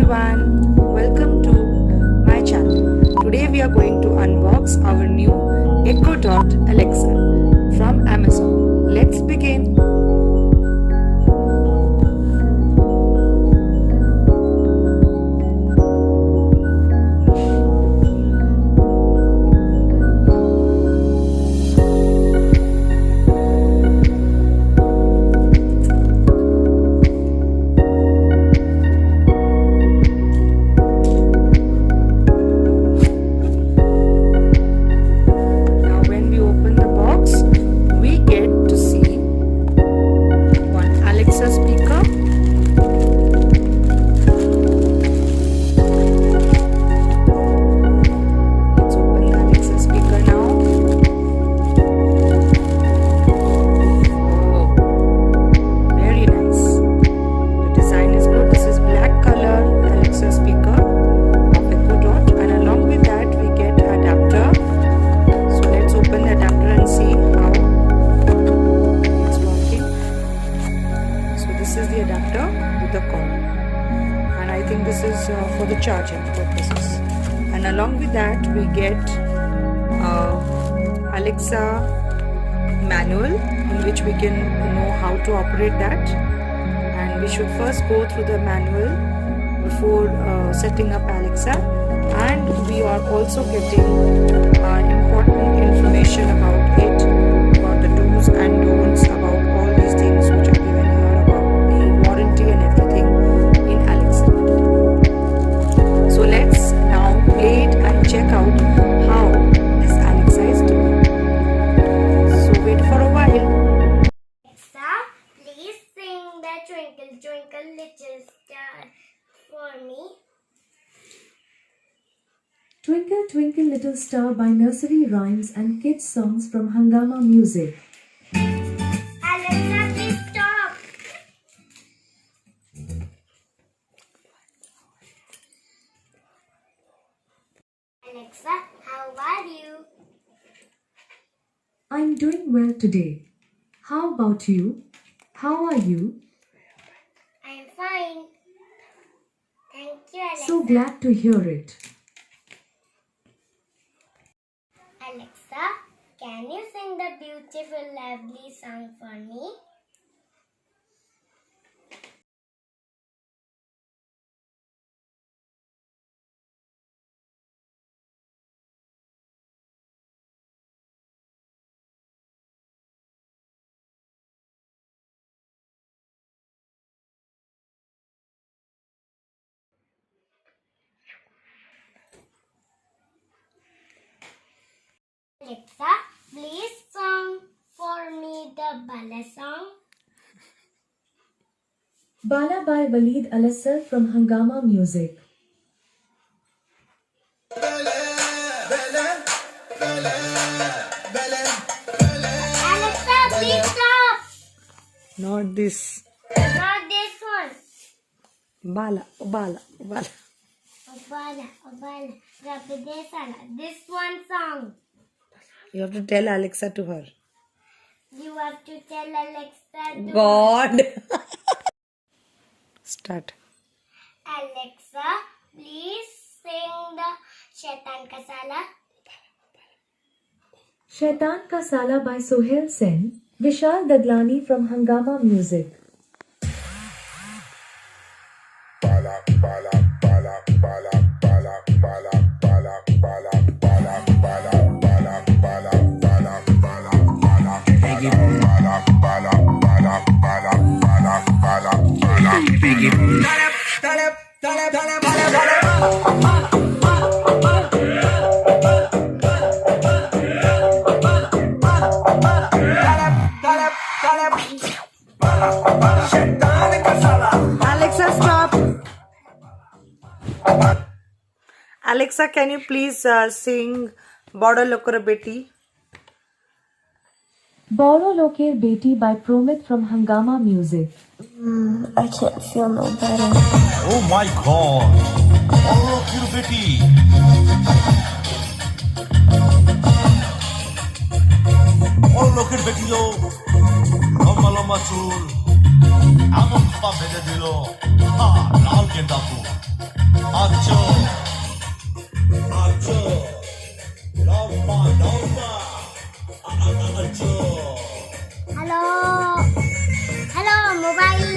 everyone, welcome to my channel. Today we are going to unbox our new Echo Dot Alexa from Amazon. Let's begin. This is the adapter with the cord, and I think this is for the charging purposes. And along with that we get Alexa manual in which we can know how to operate that, and we should first go through the manual before setting up Alexa. And we are also getting important information about it, about the do's and don'ts, about all these things which are given here about the warranty and everything in Alexa. So let's now play it and check out how this Alexa is doing. So wait for a while. Alexa, please sing the Twinkle Twinkle Little Star for me. Twinkle Twinkle Little Star by Nursery Rhymes and Kids Songs from Hungama Music. Alexa, please stop. Alexa, how are you? I'm doing well today. How about you? How are you? I'm fine. Thank you, Alexa. So glad to hear it. Alexa, can you sing the beautiful, lovely song for me? Alexa, please sing for me the Bala song. Bala by Waleed Alassar from Hungama Music. Alexa, please stop. Not this. Not this one. Bala. Obala, Rabidesana. This one song. You have to tell Alexa to her. You have to tell Alexa to God. Start. Alexa, please sing the Shaitan Ka Sala. Shaitan Ka Sala by Sohail Sen, Vishal Dadlani from Hungama Music. Alexa, stop. Alexa, can you please sing Border Lokar Beti? Bolo Loker Beti by Promit from Hungama Music. I can't feel no better. Oh my God! Oh, cute Betty. Oh, look at Betty. লম্বা লম্বা চুল এমন পা বেঁধে দিল লাল গেন্দা ফুল mobile